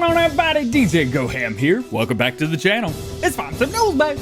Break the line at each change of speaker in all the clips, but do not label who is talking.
going on, everybody? DjGoHam here. Welcome back to the channel. It's Farm Sim News, baby.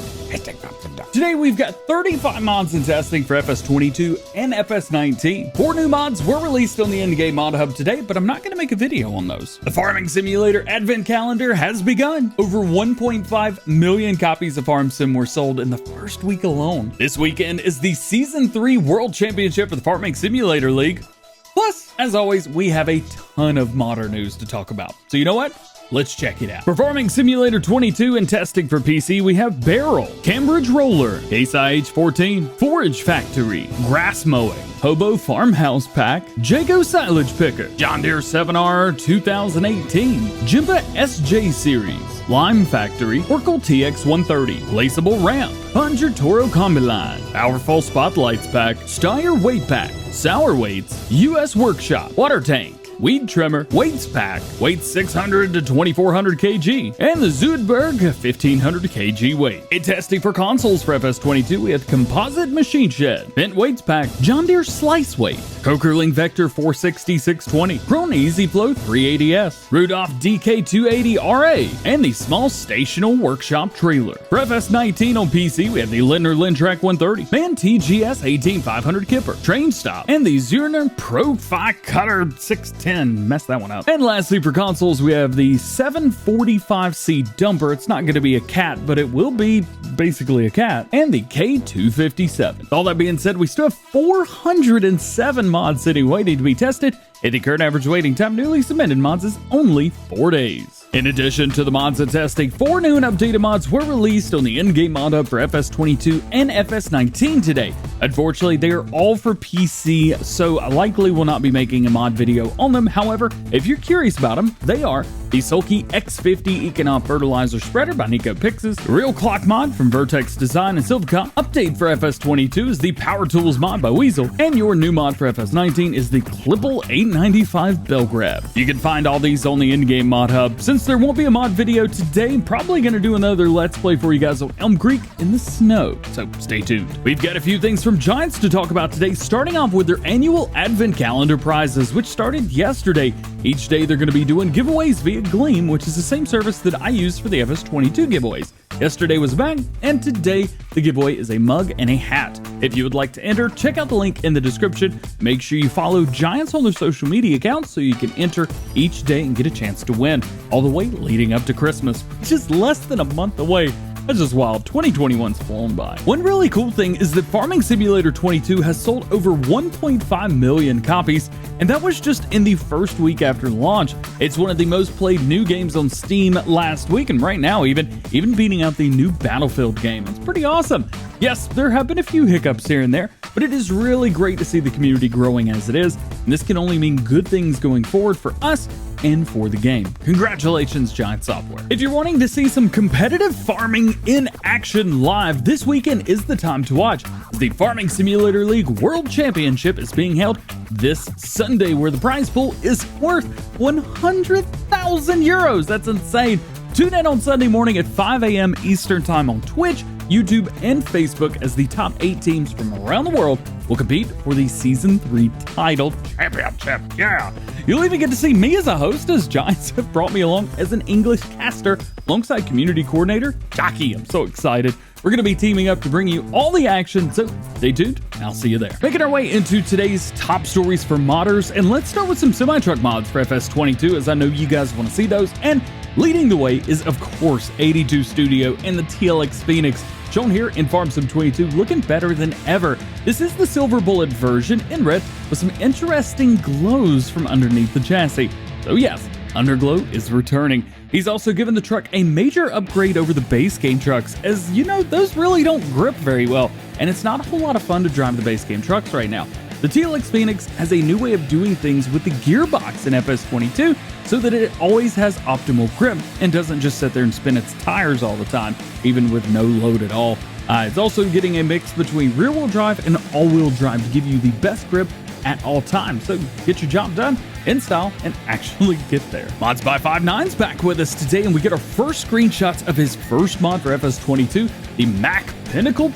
Today we've got 35 mods in testing for FS22 and FS19. 4 new mods were released on the in-game mod hub today, but I'm not going to make a video on those. The Farming Simulator Advent Calendar has begun. Over 1.5 million copies of Farm Sim were sold in the first week alone. This weekend is the Season 3 World Championship of the Farming Simulator League. Plus, as always, we have a ton of modder news to talk about. So you know what? Let's check it out. For Farming Simulator 22 and testing for PC, we have Barrel, Cambridge Roller, Case IH14, Forage Factory, Grass Mowing, Hobo Farmhouse Pack, Jago Silage Picker, John Deere 7R 2018, Jimba SJ Series, Lime Factory, Oracle TX130, Placeable Ramp, Ponge Toro Combi Line, Powerful Spotlights Pack, Steyr Weight Pack, Sour Weights, US Workshop, Water Tank, Weed Trimmer, Weights Pack, weights 600 to 2400 kg, and the Zoidberg 1500 kg weight. In testing for consoles for FS22, we have Composite Machine Shed, Bent Weights Pack, John Deere Slice Weight, Cokerling Vector 460-620, Krone Easy Flow 380S, Rudolph DK280RA, and the Small Stational Workshop Trailer. For FS19 on PC, we have the Lindner Lintrack 130, Man TGS 18500 Kipper, Train Stop, and the Zurner Pro 5 Cutter 610. Messed that one up. And lastly, for consoles, we have the 745C Dumper. It's not going to be a cat, but it will be basically a cat. And the K257. All that being said, we still have 407 mods sitting waiting to be tested. And the current average waiting time newly submitted mods is only 4 days. In addition to the mods and testing, 4 new and updated mods were released on the in-game mod hub for FS22 and FS19 today. Unfortunately, they are all for PC, so I likely will not be making a mod video on them. However, if you're curious about them, they are the Sulky X50 Econom Fertilizer Spreader by Nico Pixis, the Real Clock mod from Vertex Design and Silvacom. Update for FS22 is the Power Tools mod by Weasel, and your new mod for FS19 is the Clipple 895 Bell Grab. You can find all these on the in-game mod hub. Since there won't be a mod video today, I'm probably going to do another Let's Play for you guys on Elm Creek in the snow, so stay tuned. We've got a few things from Giants to talk about today, starting off with their annual Advent Calendar prizes, which started yesterday. Each day they're going to be doing giveaways via Gleam, which is the same service that I use for the FS22 giveaways. Yesterday was a bag, and today the giveaway is a mug and a hat. If you would like to enter, check out the link in the description. Make sure you follow Giants on their social media accounts so you can enter each day and get a chance to win, all the way leading up to Christmas, which is less than a month away. That's just wild. 2021's flown by. One really cool thing is that Farming Simulator 22 has sold over 1.5 million copies, and that was just in the first week after launch. It's one of the most played new games on Steam last week, and right now even beating out the new Battlefield game. It's pretty awesome. Yes, there have been a few hiccups here and there, but it is really great to see the community growing as it is, and this can only mean good things going forward for us and for the game. Congratulations, Giant Software. If you're wanting to see some competitive farming in action live, this weekend is the time to watch. The Farming Simulator League World Championship is being held this Sunday, where the prize pool is worth 100,000 euros. That's insane. Tune in on Sunday morning at 5 a.m. Eastern Time on Twitch, YouTube, and Facebook as the top 8 teams from around the world will compete for the Season 3 title championship. Yeah! You'll even get to see me as a host, as Giants have brought me along as an English caster alongside community coordinator Jackie. I'm so excited. We're going to be teaming up to bring you all the action, so stay tuned, and I'll see you there. Making our way into today's top stories for modders, and let's start with some semi-truck mods for FS22, as I know you guys want to see those. And leading the way is, of course, 82 Studio and the TLX Phoenix, shown here in Farm Sim 22, looking better than ever. This is the silver bullet version in red with some interesting glows from underneath the chassis. So yes, Underglow is returning. He's also given the truck a major upgrade over the base game trucks, as you know, those really don't grip very well, and it's not a whole lot of fun to drive the base game trucks right now. The TLX Phoenix has a new way of doing things with the gearbox in FS22, so that it always has optimal grip and doesn't just sit there and spin its tires all the time, even with no load at all. It's also getting a mix between rear-wheel drive and all-wheel drive to give you the best grip at all times. So get your job done in style and actually get there. Mods by 59's back with us today, and we get our first screenshots of his first mod for FS22, the Mack Pennacle++.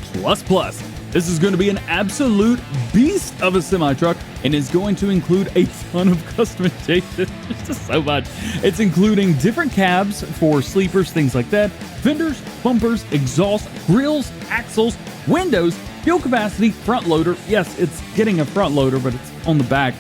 This is going to be an absolute beast of a semi-truck and is going to include a ton of customization. It's just so much. It's including different cabs for sleepers, things like that, fenders, bumpers, exhaust, grills, axles, windows, fuel capacity, front loader. Yes, it's getting a front loader, but it's on the back.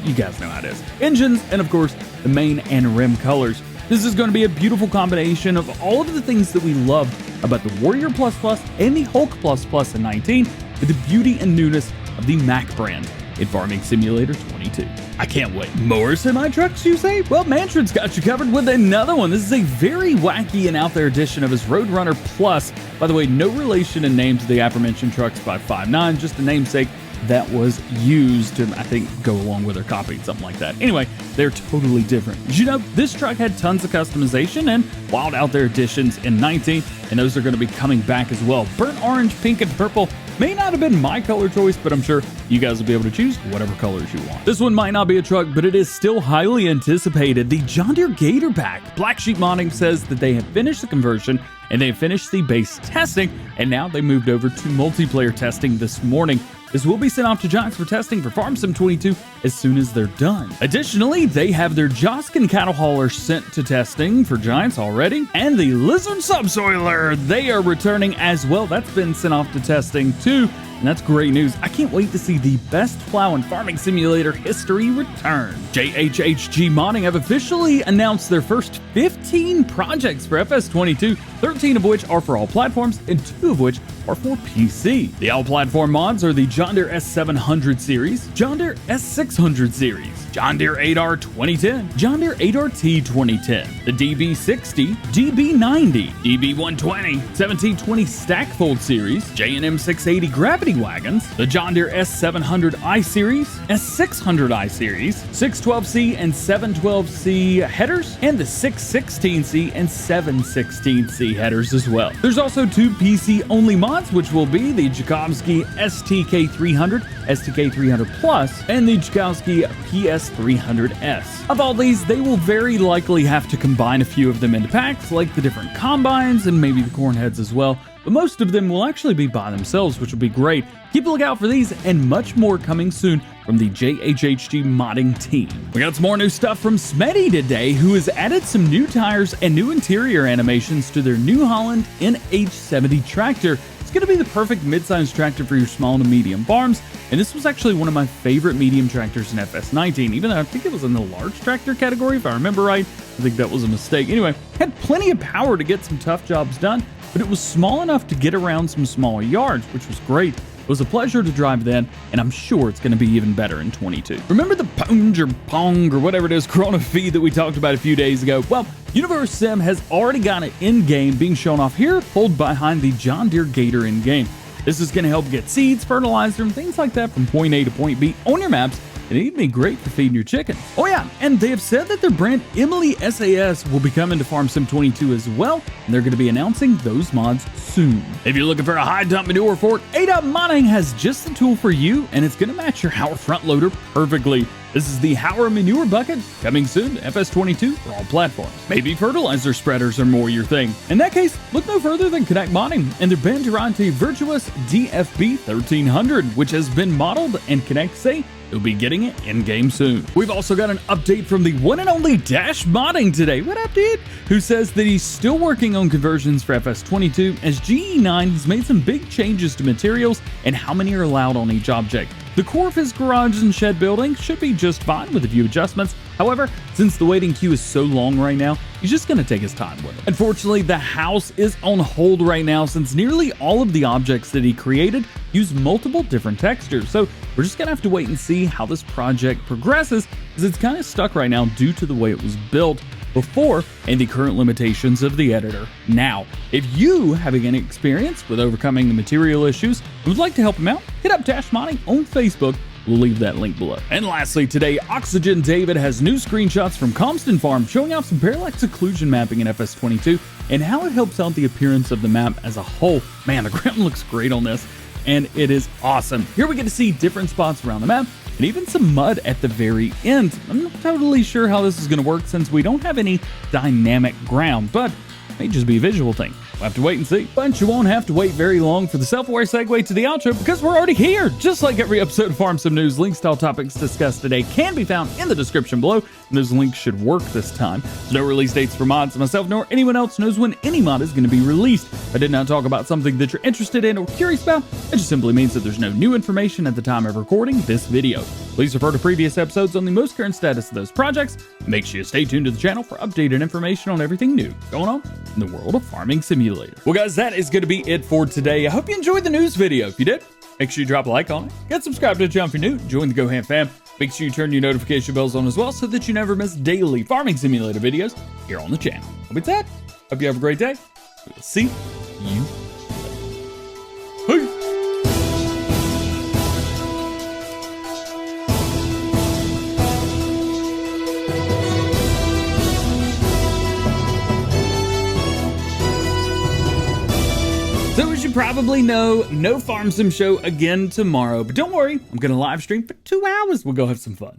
You guys know how it is. Engines, and of course, the main and rim colors. This is going to be a beautiful combination of all of the things that we love about the Warrior Plus Plus and the Hulk Plus Plus in 19 with the beauty and newness of the Mack brand in Farming Simulator 22. I can't wait. More semi-trucks, you say? Well, Manfred's got you covered with another one. This is a very wacky and out there edition of his Roadrunner Plus. By the way, no relation in name to the aforementioned trucks by 5.9, just a namesake that was used to, I think, go along with their copy, something like that. Anyway, they're totally different. Did you know this truck had tons of customization and wild out there additions in 19, and those are going to be coming back as well. Burnt orange, pink, and purple may not have been my color choice, but I'm sure you guys will be able to choose whatever colors you want. This one might not be a truck, but it is still highly anticipated. The John Deere Gator pack. Black Sheep Modding says that they have finished the conversion and they have finished the base testing, and now they moved over to multiplayer testing this morning. This will be sent off to Giants for testing for Farm Sim 22 as soon as they're done. Additionally, they have their Joskin cattle hauler sent to testing for Giants already, and the Lizard Subsoiler, they are returning as well. That's been sent off to testing too, and that's great news. I can't wait to see the best plow in Farming Simulator history return. JHHG Modding have officially announced their first 15 projects for FS22, 13 of which are for all platforms and 2 of which are for PC. The all platform mods are the John Deere S700 series, John Deere S600 series, John Deere 8R 2010, John Deere 8RT 2010, the DB60, DB90, DB120, 1720 Stackfold series, JM 680 Gravity Wagons, the John Deere S700i series, S600i series, 612C and 712C headers, and the 616C and 716C headers as well. There's also 2 PC only mods, which will be the JJGoHam STK300, STK300 Plus, and the JJGoHam PS300S. Of all these, they will very likely have to combine a few of them into packs, like the different combines and maybe the corn heads as well, but most of them will actually be by themselves, which will be great. Keep a lookout for these and much more coming soon from the JHHG modding team. We got some more new stuff from Smetty today, who has added some new tires and new interior animations to their New Holland NH70 tractor. It's going to be the perfect mid-sized tractor for your small to medium farms, and this was actually one of my favorite medium tractors in FS19, even though I think it was in the large tractor category, if I remember right. I think that was a mistake. Anyway, had plenty of power to get some tough jobs done, but it was small enough to get around some smaller yards, which was great. It was a pleasure to drive then, and I'm sure it's going to be even better in 22. Remember the Ponge or whatever it is Chronofeed that we talked about a few days ago? Well, Universe Sim has already got it in-game being shown off here, pulled behind the John Deere Gator in-game. This is going to help get seeds, fertilizer, and things like that from point A to point B on your maps, and it'd be great for feeding your chickens. Oh yeah, and they have said that their brand Emily SAS will be coming to Farm Sim 22 as well, and they're going to be announcing those mods soon. If you're looking for a high dump manure fork, Dasch Modding has just the tool for you, and it's going to match your Hauer front loader perfectly. This is the Hauer Manure Bucket, coming soon to FS22 for all platforms. Maybe fertilizer spreaders are more your thing. In that case, look no further than Connect Modding and their Bandeirante Virtuos DFB 1300, which has been modeled, and Connect say you'll be getting it in-game soon. We've also got an update from the one and only Dasch Modding today. What up, dude? Who says that he's still working on conversions for FS22, as GE9 has made some big changes to materials and how many are allowed on each object. The core of his garage and shed building should be just fine with a few adjustments. However, since the waiting queue is so long right now, he's just going to take his time with it. Unfortunately, the house is on hold right now since nearly all of the objects that he created use multiple different textures. So we're just going to have to wait and see how this project progresses, as it's kind of stuck right now due to the way it was built before and the current limitations of the editor now. If you have any experience with overcoming the material issues and would like to help him out, hit up Dasch Modding on Facebook. We'll leave that link below. And lastly, today, Oxygen David has new screenshots from Calmsden Farm showing off some parallax occlusion mapping in FS22 and how it helps out the appearance of the map as a whole. Man, the ground looks great on this, and it is awesome. Here we get to see different spots around the map and even some mud at the very end. I'm not totally sure how this is going to work since we don't have any dynamic ground, but may just be a visual thing. We'll have to wait and see. But you won't have to wait very long for the self-aware segue to the outro because we're already here. Just like every episode of Farm Sim News, links to all topics discussed today can be found in the description below, and those links should work this time. There's no release dates for mods, myself nor anyone else knows when any mod is going to be released. I did not talk about something that you're interested in or curious about. It just simply means that there's no new information at the time of recording this video. Please refer to previous episodes on the most current status of those projects. Make sure you stay tuned to the channel for updated information on everything new going on in the world of Farming Simulator. Well guys, that is going to be it for today. I hope you enjoyed the news video. If you did, make sure you drop a like on it. Get subscribed to the channel if you're new. Join the JHHG fam. Make sure you turn your notification bells on as well so that you never miss daily Farming Simulator videos here on the channel. With that, hope you have a great day. We will see you later. Peace. So as you probably know, no Farm Sim show again tomorrow, but don't worry, I'm gonna live stream for 2 hours. We'll go have some fun.